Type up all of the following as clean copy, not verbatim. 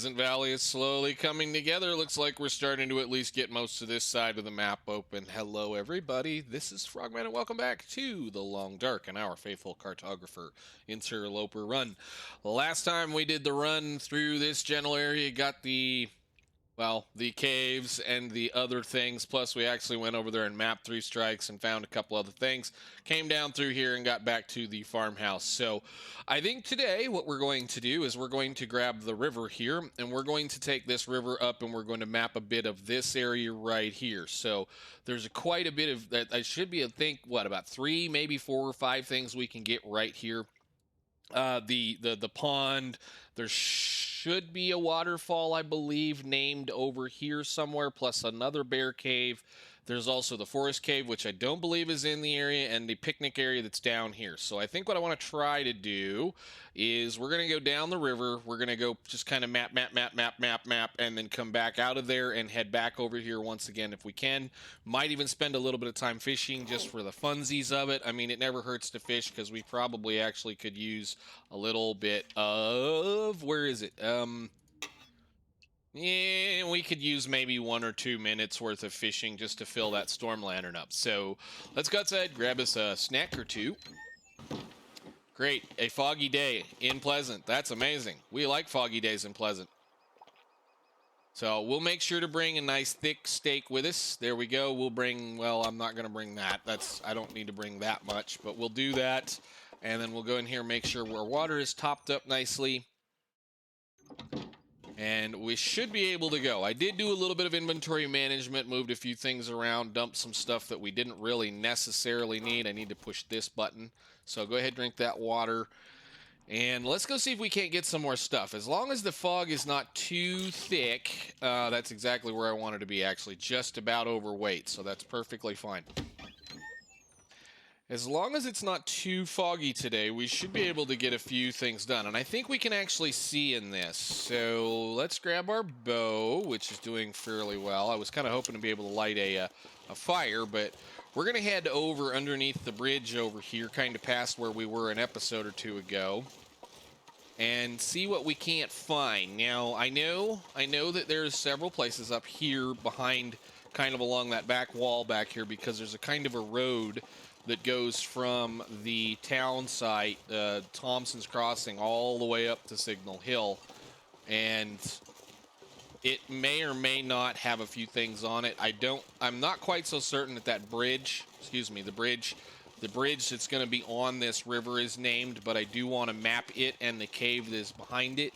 Pleasant Valley is slowly coming together. Looks like we're starting to at least get most of this side of the map open. Hello, everybody. This is Frogman, and welcome back to The Long Dark and our faithful Cartographer Interloper run. Last time we did the run through this general area, got the caves and the other things, plus we actually went over there and mapped 3 strikes and found a couple other things, came down through here and got back to the farmhouse. So I think today what we're going to do is we're going to grab the river here, and we're going to take this river up, and we're going to map a bit of this area right here. So there's quite a bit of that. I should be, I think, what, about 3, maybe 4 or 5 things we can get right here. The pond, there should be a waterfall, I believe, named over here somewhere, plus another bear cave. There's also the forest cave, which I don't believe is in the area, and the picnic area that's down here. So I think what I want to try to do is we're going to go down the river. We're going to go just kind of map, and then come back out of there and head back over here once again if we can. Might even spend a little bit of time fishing just for the funsies of it. I mean, it never hurts to fish because we probably actually could use a little bit of... Where is it? Yeah, we could use maybe 1 or 2 minutes worth of fishing just to fill that storm lantern up. So let's go outside, grab us a snack or 2. Great, a foggy day in Pleasant. That's amazing. We like foggy days in Pleasant. So we'll make sure to bring a nice thick steak with us. There we go. We'll bring, well, I'm not going to bring that. I don't need to bring that much, but we'll do that. And then we'll go in here and make sure our water is topped up nicely. And we should be able to go. I did do a little bit of inventory management, moved a few things around, dumped some stuff that we didn't really necessarily need. I need to push this button. So go ahead, drink that water. And let's go see if we can't get some more stuff. As long as the fog is not too thick, that's exactly where I wanted to be, actually. Just about overweight, so that's perfectly fine. As long as it's not too foggy today, we should be able to get a few things done. And I think we can actually see in this. So let's grab our bow, which is doing fairly well. I was kind of hoping to be able to light a fire, but we're going to head over underneath the bridge over here, kind of past where we were an episode or 2 ago, and see what we can't find. Now, I know that there's several places up here behind, kind of along that back wall back here, because there's a kind of a road that goes from the town site, Thompson's Crossing, all the way up to Signal Hill. And it may or may not have a few things on it. I'm not quite so certain that that bridge, the bridge that's going to be on this river is named, but I do want to map it and the cave that is behind it.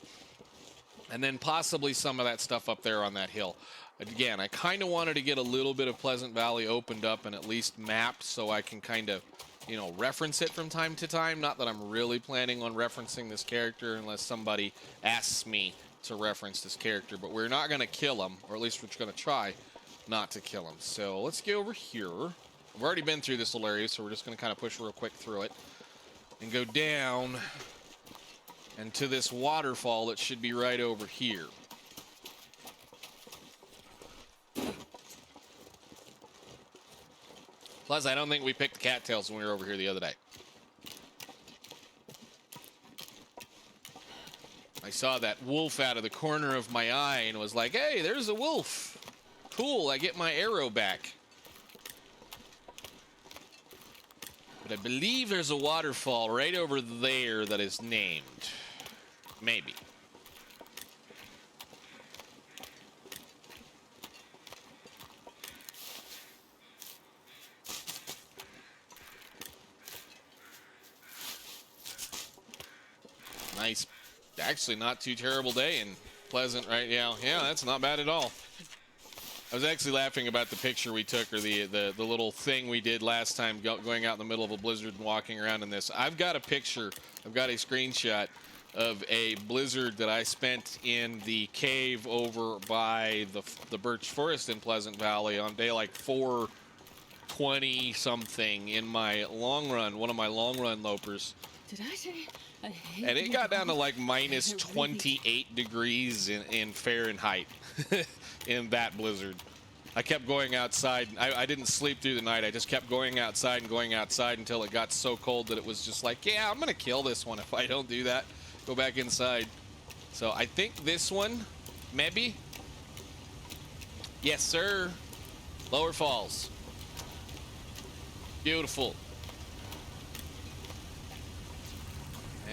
And then possibly some of that stuff up there on that hill. Again, I kind of wanted to get a little bit of Pleasant Valley opened up and at least mapped so I can kind of, you know, reference it from time to time. Not that I'm really planning on referencing this character unless somebody asks me to reference this character. But we're not going to kill him, or at least we're going to try not to kill him. So let's go over here. I've already been through this little area, so we're just going to kind of push real quick through it and go down and to this waterfall that should be right over here. Plus, I don't think we picked cattails when we were over here the other day. I saw that wolf out of the corner of my eye and was like, hey, there's a wolf. Cool, I get my arrow back. But I believe there's a waterfall right over there that is named. Maybe. Nice, actually not too terrible day in Pleasant right now. Yeah, that's not bad at all. I was actually laughing about the picture we took, or the little thing we did last time, going out in the middle of a blizzard and walking around in this. I've got a picture, I've got a screenshot of a blizzard that I spent in the cave over by the birch forest in Pleasant Valley on day like 420 something in my long run, one of my long run lopers. Did I say? And it got down to like minus 28 degrees in Fahrenheit in that blizzard. I kept going outside. I didn't sleep through the night. I just kept going outside and going outside until it got so cold that it was just like, yeah, I'm going to kill this one if I don't do that. Go back inside. So I think this one maybe? Yes, sir. Lower Falls. Beautiful.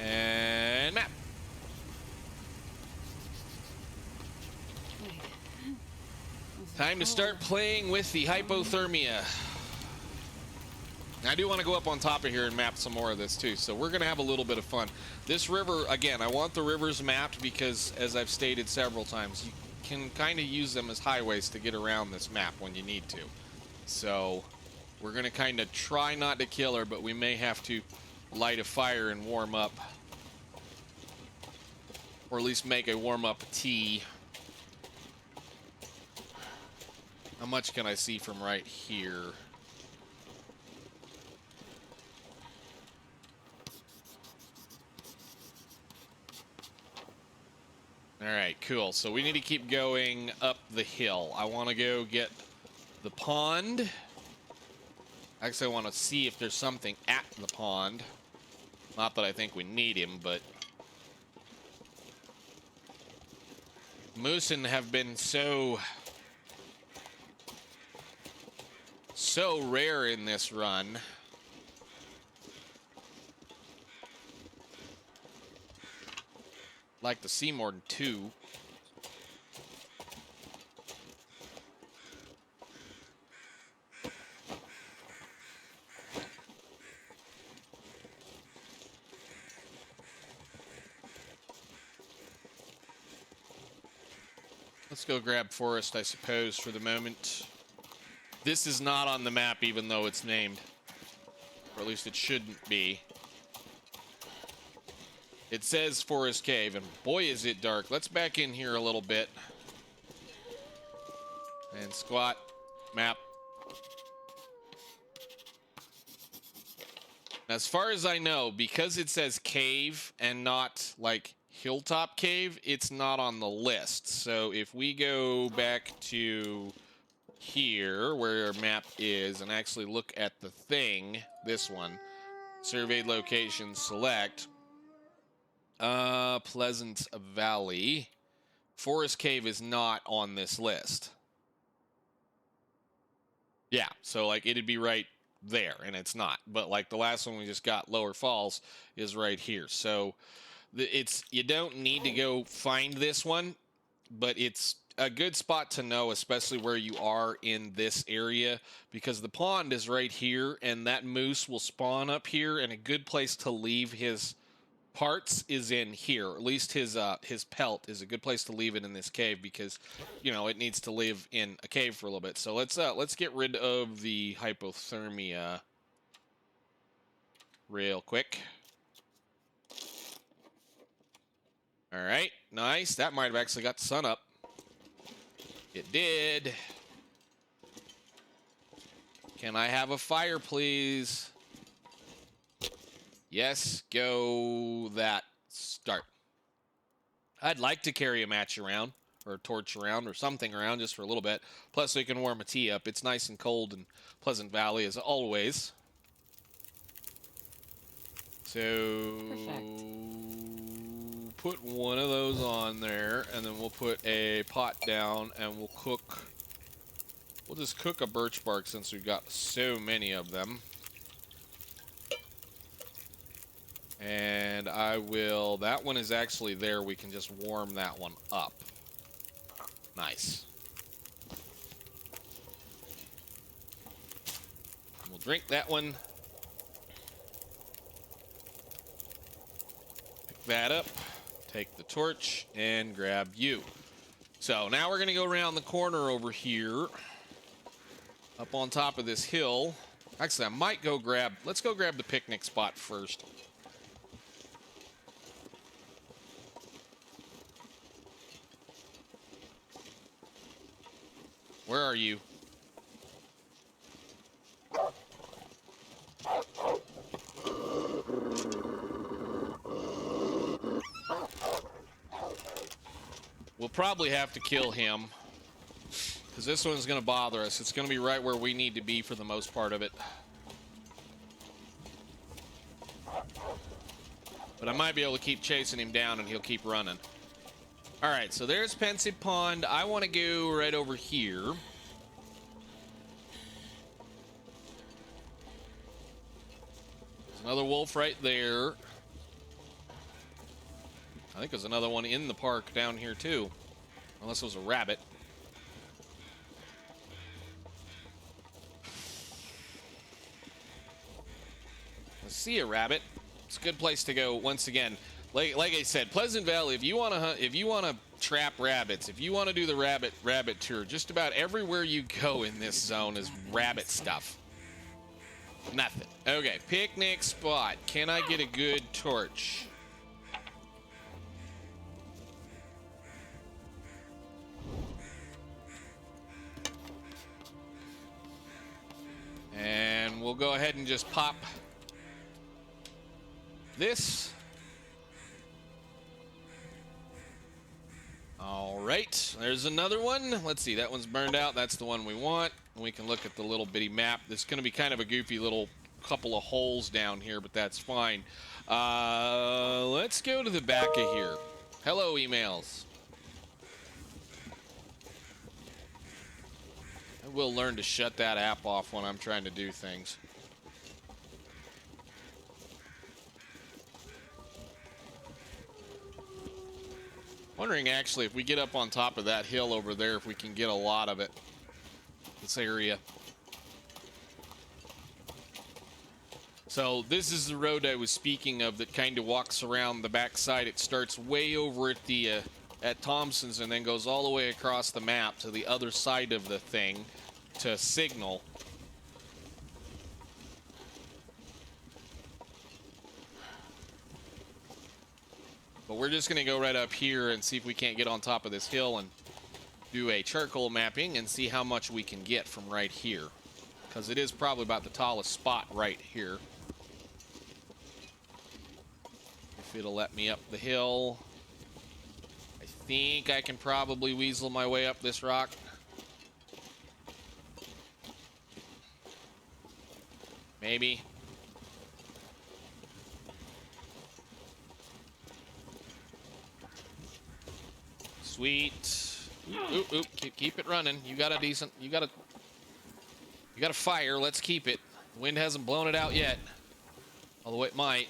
And map. Time to start playing with the hypothermia. I do want to go up on top of here and map some more of this too, so we're going to have a little bit of fun. This river, again, I want the rivers mapped because, as I've stated several times, you can kind of use them as highways to get around this map when you need to. So we're going to kind of try not to kill her, but we may have to light a fire and warm up. Or at least make a warm-up tea. How much can I see from right here? Alright, cool. So we need to keep going up the hill. I want to go get the pond. Actually, I want to see if there's something at the pond. Not that I think we need him, but... Moosin have been so rare in this run. Like to see more than 2. Let's go grab forest, I suppose, for the moment. This is not on the map, even though it's named. Or at least it shouldn't be. It says Forest Cave, and boy is it dark. Let's back in here a little bit. And squat. Map. As far as I know, because it says cave and not like hilltop cave, it's not on the list. So if we go back to here, where our map is, and actually look at the thing, this one, surveyed location, select... Pleasant Valley. Forest Cave is not on this list. Yeah, so like it'd be right there, and it's not. But like the last one we just got, Lower Falls, is right here. So it's, you don't need to go find this one, but it's a good spot to know, especially where you are in this area, because the pond is right here, and that moose will spawn up here, and a good place to leave his parts is in here. At least his pelt is a good place to leave it in this cave, because you know it needs to live in a cave for a little bit. So let's get rid of the hypothermia real quick. All right, nice. That might have actually got the sun up. It did. Can I have a fire, please? Yes, go that. Start. I'd like to carry a match around, or a torch around, or something around just for a little bit. Plus, we can warm a tea up. It's nice and cold in Pleasant Valley, as always. So, put one of those on there, and then we'll put a pot down, and we'll cook. We'll just cook a birch bark since we've got so many of them. And I will, that one is actually there. We can just warm that one up. Nice. We'll drink that one. Pick that up. Take the torch and grab you. So now we're going to go around the corner over here. Up on top of this hill. Actually, I might go grab, let's go grab the picnic spot first. Where are you? We'll probably have to kill him, because this one's going to bother us. It's going to be right where we need to be for the most part of it. But I might be able to keep chasing him down and he'll keep running. All right, so there's Pensive Pond. I want to go right over here. There's another wolf right there. I think there's another one in the park down here too, unless it was a rabbit. I see a rabbit. It's a good place to go. Once again, like I said, Pleasant Valley. If you want to hunt, if you want to trap rabbits, if you want to do the rabbit tour, just about everywhere you go in this zone is rabbit stuff. Nothing. Okay, picnic spot. Can I get a good torch? And we'll go ahead and just pop this. All right, there's another one. Let's see, that one's burned out. That's the one we want. We can look at the little bitty map. There's going to be kind of a goofy little couple of holes down here, but that's fine. Let's go to the back of here. Hello, emails. I will learn to shut that app off when I'm trying to do things. Wondering actually if we get up on top of that hill over there, if we can get a lot of it. This area. So this is the road I was speaking of that kind of walks around the backside. It starts way over at the at Thompson's and then goes all the way across the map to the other side of the thing to Signal. But we're just going to go right up here and see if we can't get on top of this hill and do a charcoal mapping and see how much we can get from right here. Because it is probably about the tallest spot right here. If it'll let me up the hill. I think I can probably weasel my way up this rock. Maybe. Sweet. Oop, oop, keep it running. You got a fire. Let's keep it. The wind hasn't blown it out yet. Although it might.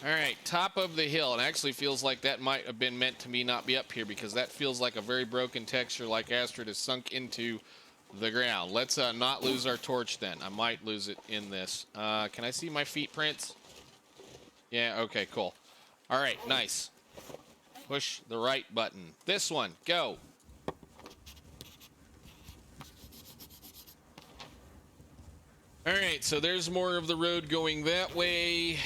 All right, top of the hill. It actually feels like that might have been meant to me not be up here because that feels like a very broken texture, like Astrid has sunk into the ground. Let's not lose our torch then. I might lose it in this. Can I see my feet prints? Yeah, okay, cool. All right, nice. Push the right button. This one, go. All right, so there's more of the road going that way.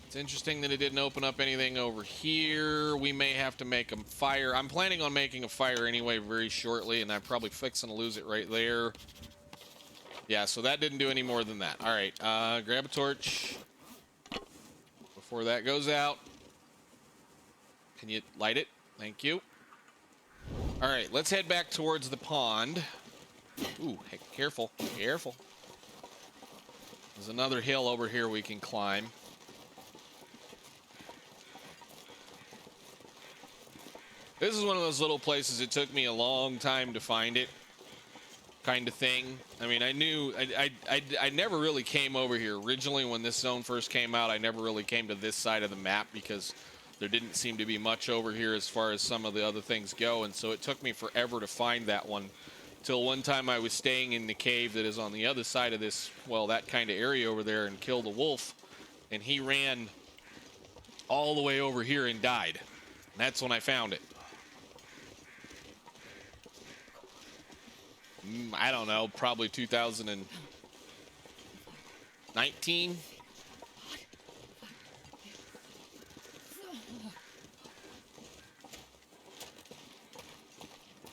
It's interesting that it didn't open up anything over here. We may have to make a fire. I'm planning on making a fire anyway very shortly, and I'm probably fixing to lose it right there. Yeah, so that didn't do any more than that. All right, grab a torch before that goes out. Can you light it? Thank you. All right, let's head back towards the pond. Ooh, hey, careful, careful. There's another hill over here we can climb. This is one of those little places it took me a long time to find it, kind of thing. I mean, I knew I never really came over here. Originally, when this zone first came out, I never really came to this side of the map because there didn't seem to be much over here as far as some of the other things go, and so it took me forever to find that one. Till one time I was staying in the cave that is on the other side of this, well, that kind of area over there, and killed a wolf, and he ran all the way over here and died. And that's when I found it. I don't know, probably 2019.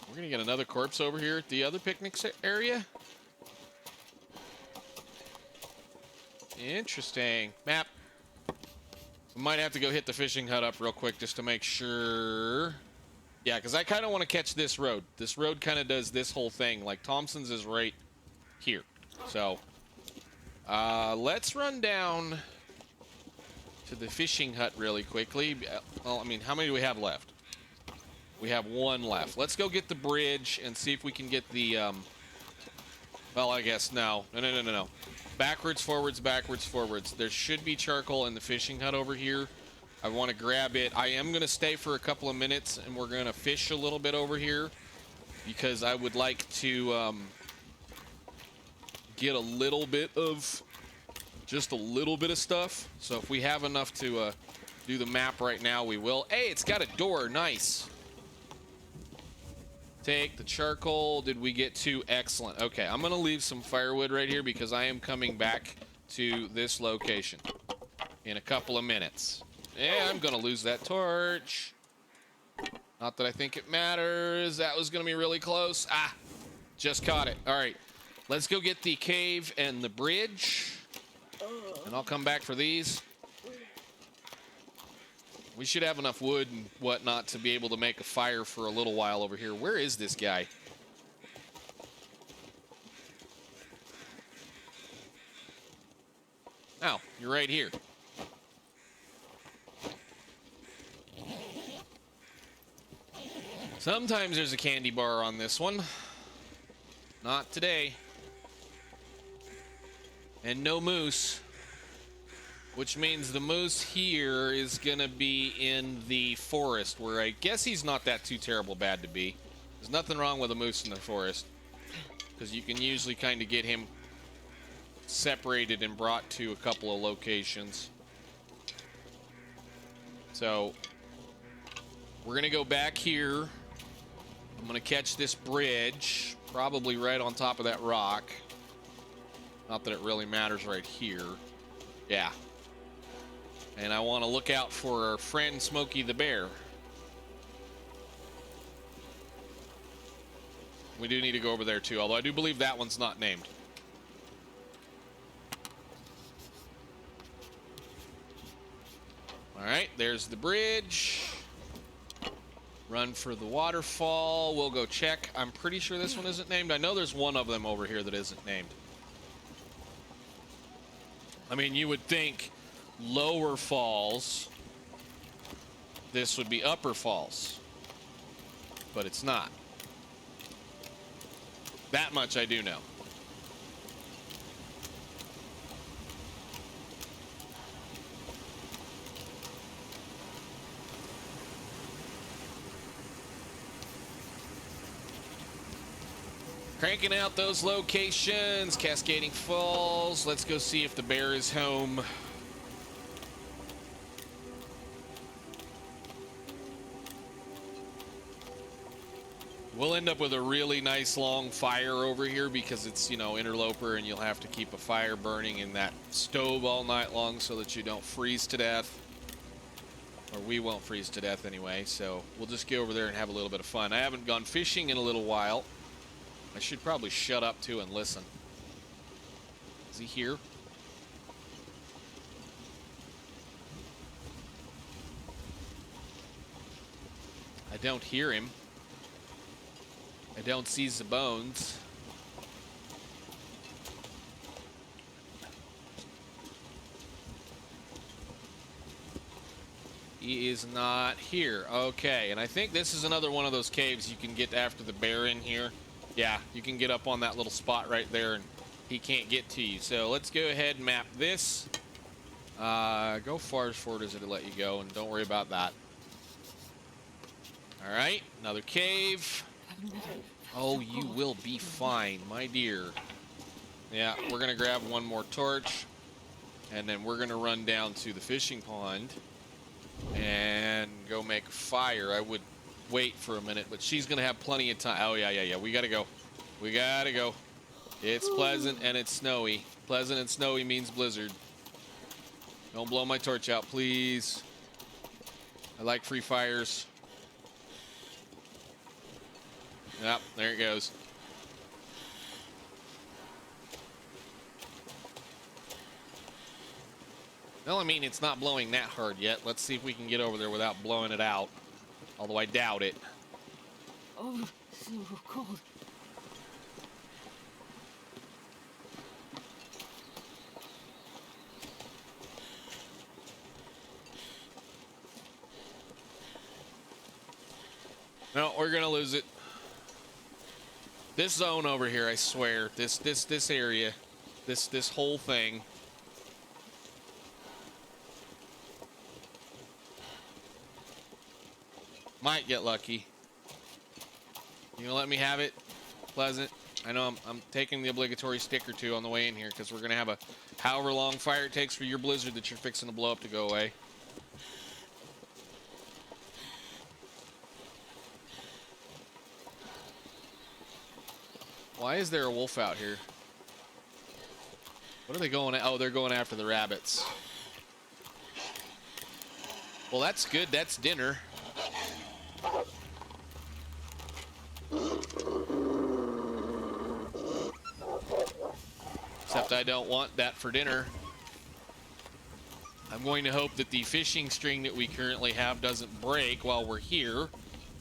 We're gonna get another corpse over here at the other picnic area. Interesting. Map. We might have to go hit the fishing hut up real quick just to make sure. Yeah, because I kind of want to catch this road. This road kind of does this whole thing. Like, Thompson's is right here. So, Let's run down to the fishing hut really quickly. Well, I mean, how many do we have left? We have one left. Let's go get the bridge and see if we can get the, well, I guess no. No. Backwards, forwards, backwards, forwards. There should be charcoal in the fishing hut over here. I want to grab it. I am going to stay for a couple of minutes, and we're going to fish a little bit over here because I would like to get a little bit of, just a little bit of stuff. So if we have enough to do the map right now, we will. Hey, it's got a door. Nice. Take the charcoal. Did we get two? Excellent. Okay, I'm going to leave some firewood right here because I am coming back to this location in a couple of minutes. Yeah, I'm going to lose that torch. Not that I think it matters. That was going to be really close. Ah, just caught it. All right, let's go get the cave and the bridge. And I'll come back for these. We should have enough wood and whatnot to be able to make a fire for a little while over here. Where is this guy? Oh, you're right here. Sometimes there's a candy bar on this one. Not today. And no moose. Which means the moose here is gonna be in the forest, where I guess he's not that too terrible bad to be. There's nothing wrong with a moose in the forest, because you can usually kind of get him separated and brought to a couple of locations. So we're gonna go back here. I'm gonna catch this bridge, probably right on top of that rock. Not that it really matters right here. Yeah. And I want to look out for our friend Smokey the Bear. We do need to go over there too, although I do believe that one's not named. All right, there's the bridge. Run for the waterfall. We'll go check. I'm pretty sure this one isn't named. I know there's one of them over here that isn't named. I mean, you would think lower falls, this would be upper falls, but it's not. That much I do know. Cranking out those locations. Cascading Falls. Let's go see if the bear is home. We'll end up with a really nice long fire over here because it's, you know, interloper, and you'll have to keep a fire burning in that stove all night long so that you don't freeze to death. Or we won't freeze to death anyway, so we'll just go over there and have a little bit of fun. I haven't gone fishing in a little while. I should probably shut up too and listen. Is he here? I don't hear him. I don't see the bones. He is not here. Okay, and I think this is another one of those caves you can get after the bear in here. Yeah, you can get up on that little spot right there and he can't get to you. So let's go ahead and map this. Go far as forward as it'll let you go, and don't worry about that. All right, another cave. Oh, you will be fine, my dear. Yeah, we're gonna grab one more torch, and then we're gonna run down to the fishing pond and go make a fire. I would wait for a minute, but she's gonna have plenty of time. Oh yeah, we gotta go. We gotta go. It's pleasant and it's snowy. Pleasant and snowy means blizzard. Don't blow my torch out, please. I like free fires. Yep, there it goes. Well, I mean, it's not blowing that hard yet. Let's see if we can get over there without blowing it out. Although I doubt it. Oh, so cold. No, we're gonna lose it. This zone over here, I swear. This area. This whole thing. Might get lucky. You gonna let me have it, Pleasant? I know I'm taking the obligatory stick or two on the way in here because we're gonna have a however long fire it takes for your blizzard that you're fixing to blow up to go away. Why is there a wolf out here? What are they going at? Oh, they're going after the rabbits. Well, that's good. That's dinner. Except I don't want that for dinner. I'm going to hope that the fishing string that we currently have doesn't break while we're here.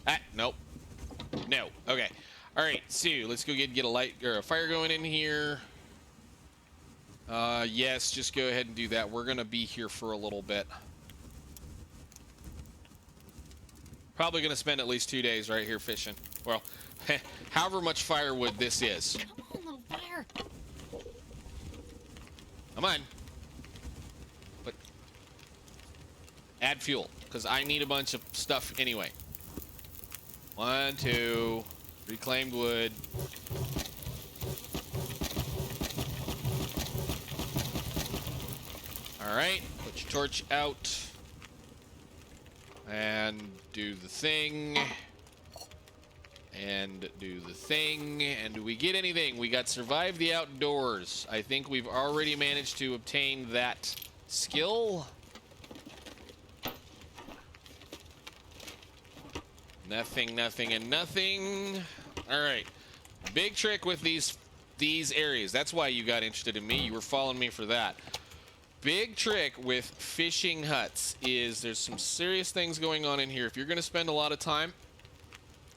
Ah, nope. No. Okay. All right, so let's go get a light or a fire going in here. Yes, just go ahead and do that. We're gonna be here for a little bit. Probably gonna spend at least 2 days right here fishing. Well, however much firewood this is. Come on, little fire. Come on. But add fuel, because I need a bunch of stuff anyway. 1, 2, reclaimed wood. All right, put your torch out and do the thing. And do the thing. And do we get anything? We got survive the outdoors. I think we've already managed to obtain that skill. Nothing, nothing, and nothing. All right. Big trick with these areas. That's why you got interested in me. You were following me for that. Big trick with fishing huts is there's some serious things going on in here. If you're going to spend a lot of time,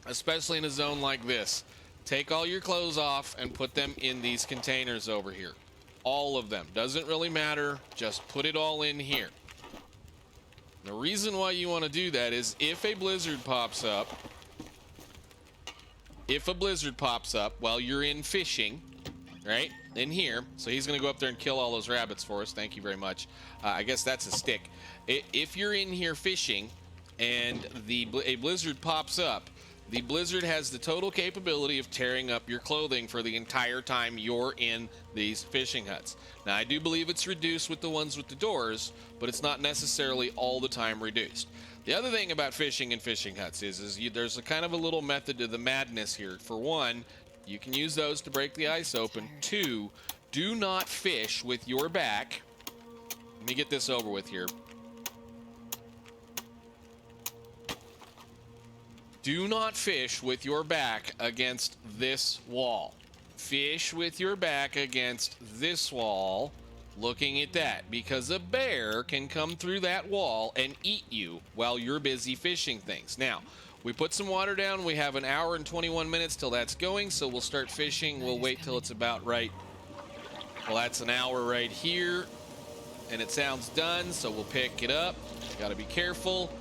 especially in a zone like this, take all your clothes off and put them in these containers over here. All of them. Doesn't really matter. Just put it all in here. The reason why you want to do that is if a blizzard pops up while you're in fishing, right, in here, so he's going to go up there and kill all those rabbits for us. Thank you very much. I guess that's a stick. If you're in here fishing and a blizzard pops up, the blizzard has the total capability of tearing up your clothing for the entire time you're in these fishing huts. Now, I do believe it's reduced with the ones with the doors, but it's not necessarily all the time reduced. The other thing about fishing in fishing huts is there's a kind of a little method to the madness here. For one, you can use those to break the ice open. Two, do not fish with your back. Let me get this over with here. Do not fish with your back against this wall. Fish with your back against this wall, looking at that, because a bear can come through that wall and eat you while you're busy fishing things. Now, we put some water down. We have an hour and 21 minutes till that's going, so we'll start fishing. We'll wait till it's about right. Well, that's an hour right here, and it sounds done, so we'll pick it up. Got to be careful.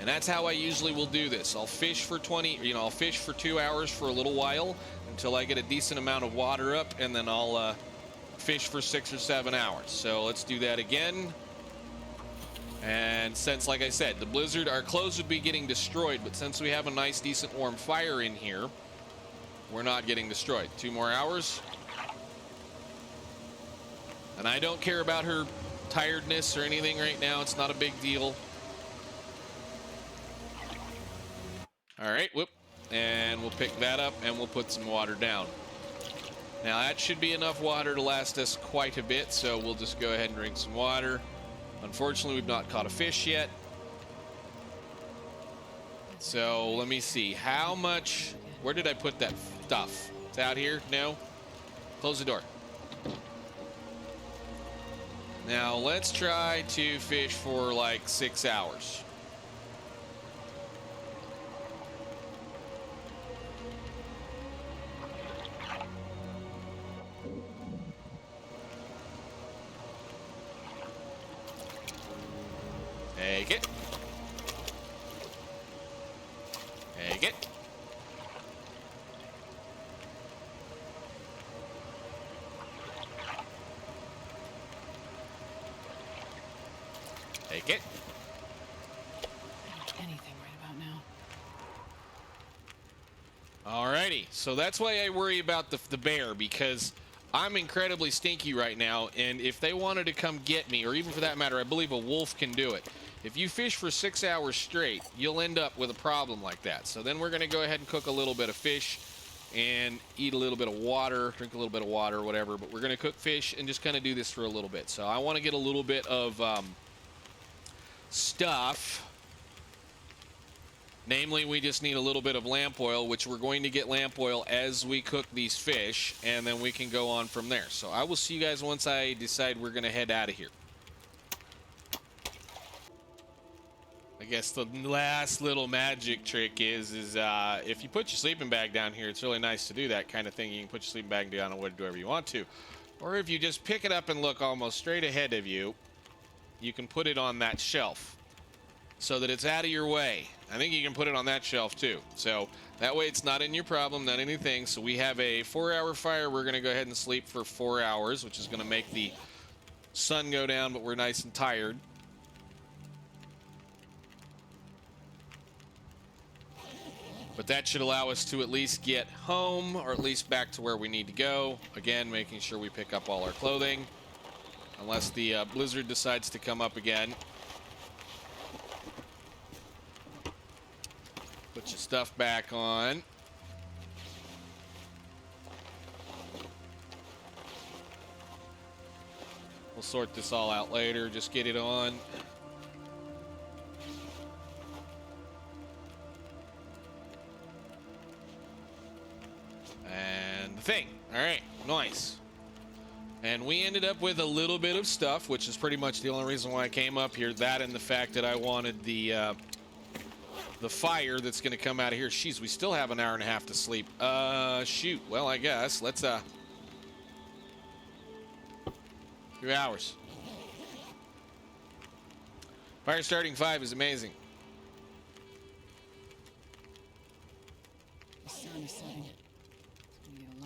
And that's how I usually will do this. I'll fish for I'll fish for 2 hours for a little while until I get a decent amount of water up, and then I'll fish for 6 or 7 hours. So let's do that again. And since, like I said, the blizzard, our clothes would be getting destroyed, but since we have a nice, decent, warm fire in here, we're not getting destroyed. 2 more hours. And I don't care about her tiredness or anything right now. It's not a big deal. All right, whoop, and we'll pick that up and we'll put some water down. Now that should be enough water to last us quite a bit, so we'll just go ahead and drink some water. Unfortunately, we've not caught a fish yet. So let me see, how much, where did I put that stuff? It's out here? No? Close the door. Now let's try to fish for like 6 hours. Take it. Take it. Alrighty, so that's why I worry about the bear, because I'm incredibly stinky right now, and if they wanted to come get me, or even for that matter, I believe a wolf can do it. If you fish for 6 hours straight, you'll end up with a problem like that. So then we're going to go ahead and cook a little bit of fish and eat a little bit of water, drink a little bit of water or whatever, but we're going to cook fish and just kind of do this for a little bit. So I want to get a little bit of stuff. Namely, we just need a little bit of lamp oil, which we're going to get lamp oil as we cook these fish, and then we can go on from there. So I will see you guys once I decide we're going to head out of here. I guess the last little magic trick is if you put your sleeping bag down here, it's really nice to do that kind of thing. You can put your sleeping bag down and do whatever you want to. Or if you just pick it up and look almost straight ahead of you, you can put it on that shelf so that it's out of your way. I think you can put it on that shelf too. So that way it's not in your problem, not anything. So we have a 4-hour fire. We're going to go ahead and sleep for 4 hours, which is going to make the sun go down, but we're nice and tired. But that should allow us to at least get home, or at least back to where we need to go. Again, making sure we pick up all our clothing, unless the blizzard decides to come up again. Put your stuff back on. We'll sort this all out later. Just get it on. And the thing. All right, nice. And we ended up with a little bit of stuff, which is pretty much the only reason why I came up here. That and the fact that I wanted the fire that's going to come out of here. Jeez, we still have an hour and a half to sleep. Shoot. Well, I guess. Let's, 2 hours. Fire starting 5 is amazing. The sun is setting.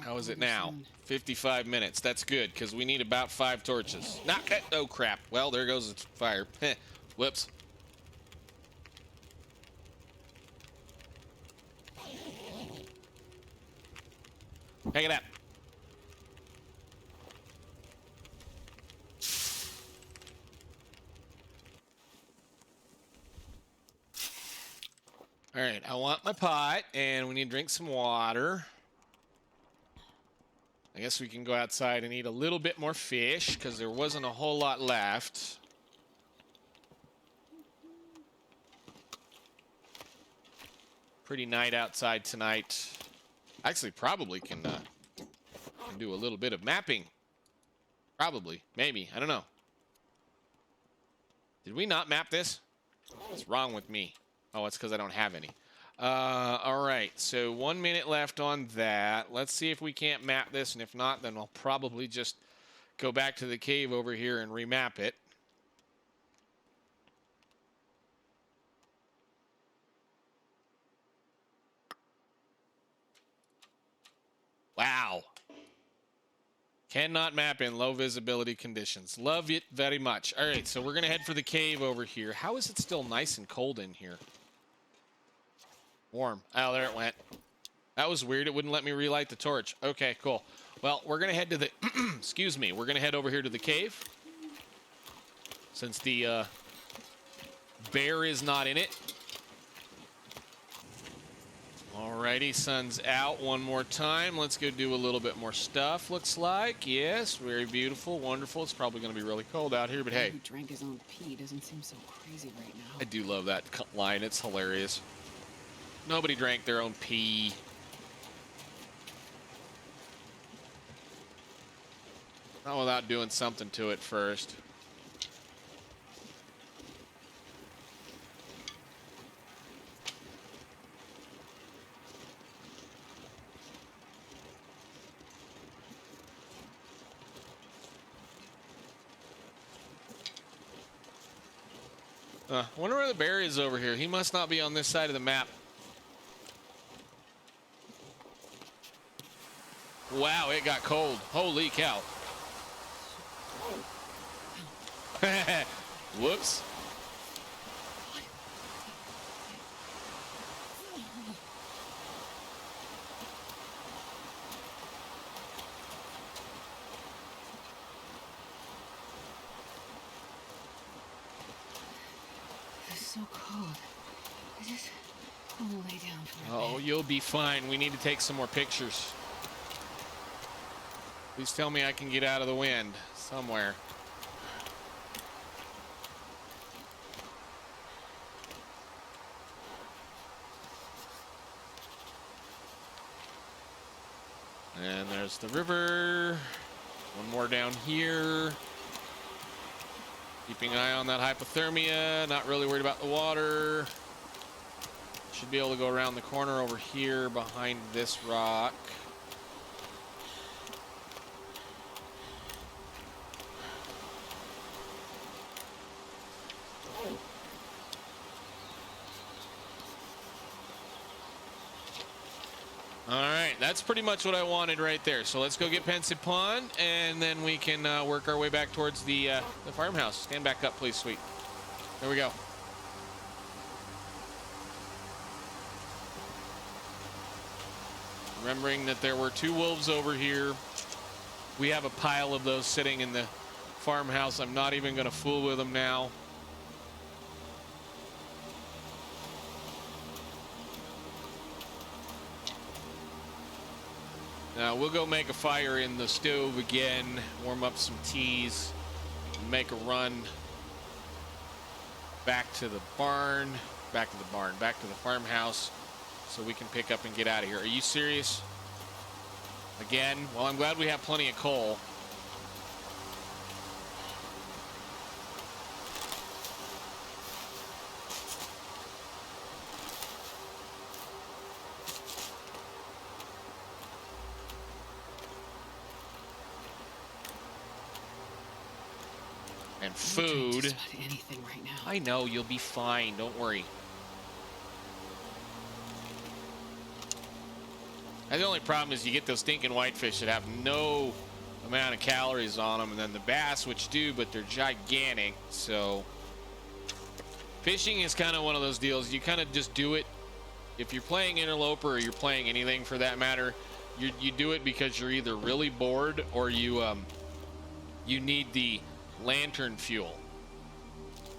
How is it now? 55 minutes. That's good, because we need about 5 torches. Oh, crap. Well, there goes the fire. Whoops. Pick it up. All right, I want my pot, and we need to drink some water. I guess we can go outside and eat a little bit more fish, because there wasn't a whole lot left. Pretty night outside tonight. Actually, probably can do a little bit of mapping. Probably. Maybe. I don't know. Did we not map this? What's wrong with me? Oh, it's because I don't have any. All right. So 1 minute left on that. Let's see if we can't map this. And if not, then I'll probably just go back to the cave over here and remap it. Wow. Cannot map in low visibility conditions. Love it very much. All right, so we're going to head for the cave over here. How is it still nice and cold in here? Warm. Oh, there it went. That was weird. It wouldn't let me relight the torch. Okay, cool. Well, we're going to head to the... excuse me. We're going to head over here to the cave. Since the bear is not in it. Alrighty, sun's out one more time. Let's go do a little bit more stuff, looks like. Yes, very beautiful, wonderful. It's probably going to be really cold out here, but hey. Who drank his own pee doesn't seem so crazy right now. I do love that line. It's hilarious. Nobody drank their own pee. Not without doing something to it first. I wonder where the bear is over here. He must not be on this side of the map. Wow, it got cold. Holy cow. Whoops. so cold. I just want to lay down for a Oh, bit. you'll be fine. We need to take some more pictures. Please tell me I can get out of the wind somewhere. And there's the river. One more down here. Keeping an eye on that hypothermia. Not really worried about the water. Should be able to go around the corner over here behind this rock. All right, that's pretty much what I wanted right there. So let's go get Pensive Pond, and then we can work our way back towards the farmhouse. Stand back up, please, sweet. There we go. Remembering that there were 2 wolves over here. We have a pile of those sitting in the farmhouse. I'm not even going to fool with them now. Now we'll go make a fire in the stove again, warm up some teas, and make a run back to the barn, back to the farmhouse, so we can pick up and get out of here. Are you serious? Again? Well, I'm glad we have plenty of coal. And food. Just about anything right now. I know, you'll be fine. Don't worry. And the only problem is you get those stinking whitefish that have no amount of calories on them, and then the bass, which do, but they're gigantic. So fishing is kind of one of those deals. You kind of just do it. If you're playing interloper or you're playing anything for that matter, you do it because you're either really bored or you need the lantern fuel,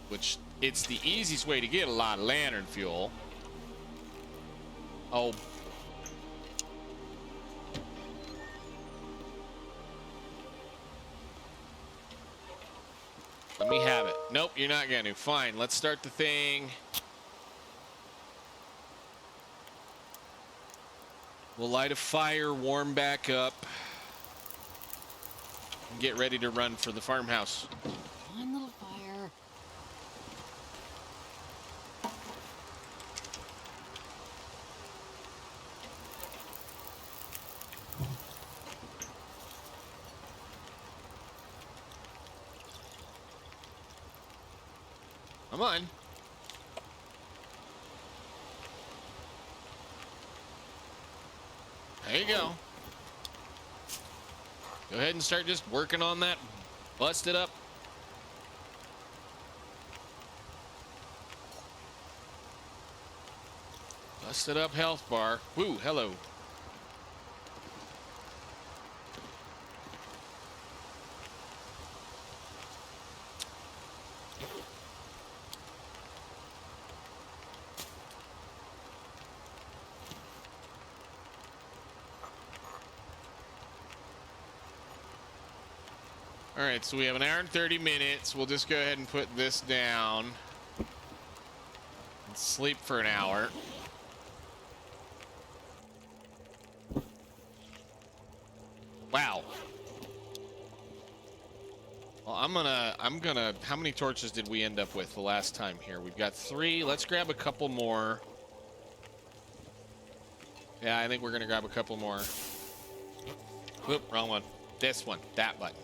which it's the easiest way to get a lot of lantern fuel. Oh, let me have it. Nope, you're not going to. Fine, let's start the thing. We'll light a fire, warm back up, and get ready to run for the farmhouse. One little fire. Come on. There you go. Go ahead and start just working on that. Bust it up. Busted up health bar. Woo, hello. All right, so we have an hour and 30 minutes. We'll just go ahead and put this down and sleep for an hour. Wow. Well, I'm gonna, how many torches did we end up with the last time here? We've got 3. Let's grab a couple more. Yeah, I think we're gonna grab a couple more. Whoop, wrong one. This one, that button.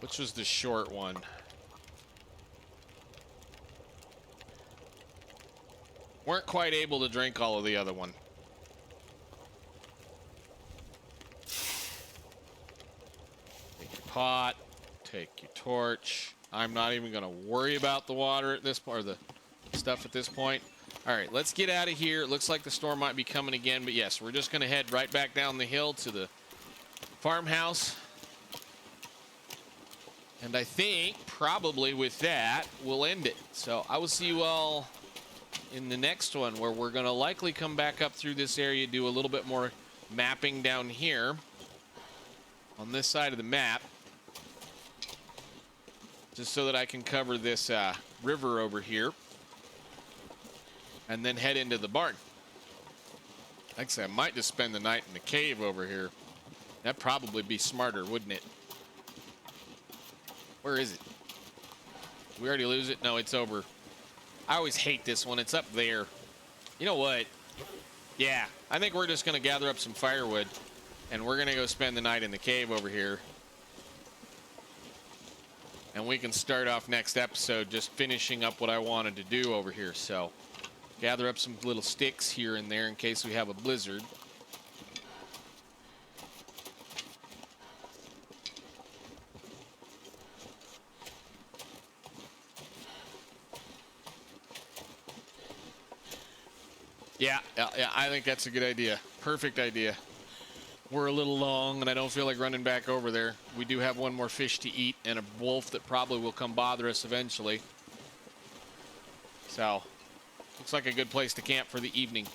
Which was the short one? Weren't quite able to drink all of the other one. Take your pot, take your torch. I'm not even gonna worry about the water at this point, or the stuff at this point. All right, let's get out of here. It looks like the storm might be coming again, but yes, we're just gonna head right back down the hill to the farmhouse. And I think probably with that, we'll end it. So I will see you all in the next one, where we're going to likely come back up through this area, do a little bit more mapping down here on this side of the map, just so that I can cover this river over here, and then head into the barn. Like I said, I might just spend the night in the cave over here. That'd probably be smarter, wouldn't it? Where is it? Did we already lose it? No, it's over. I always hate this one. It's up there. You know what? Yeah, I think we're just going to gather up some firewood, and we're going to go spend the night in the cave over here. And we can start off next episode just finishing up what I wanted to do over here. So, gather up some little sticks here and there in case we have a blizzard. Yeah, I think that's a good idea. Perfect idea. We're a little long, and I don't feel like running back over there. We do have one more fish to eat, and a wolf that probably will come bother us eventually. So, looks like a good place to camp for the evening.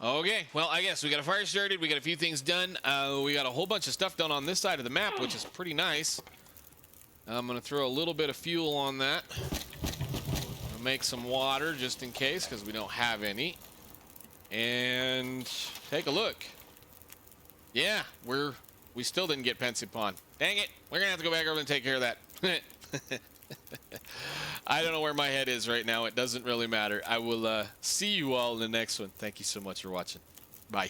Okay, well, I guess we got a fire started. We got a few things done. We got a whole bunch of stuff done on this side of the map, which is pretty nice. I'm going to throw a little bit of fuel on that. I'll make some water just in case, because we don't have any. And take a look. Yeah, we still didn't get Pensive Pond. Dang it. We're going to have to go back over and take care of that. I don't know where my head is right now. It doesn't really matter. I will see you all in the next one. Thank you so much for watching. Bye.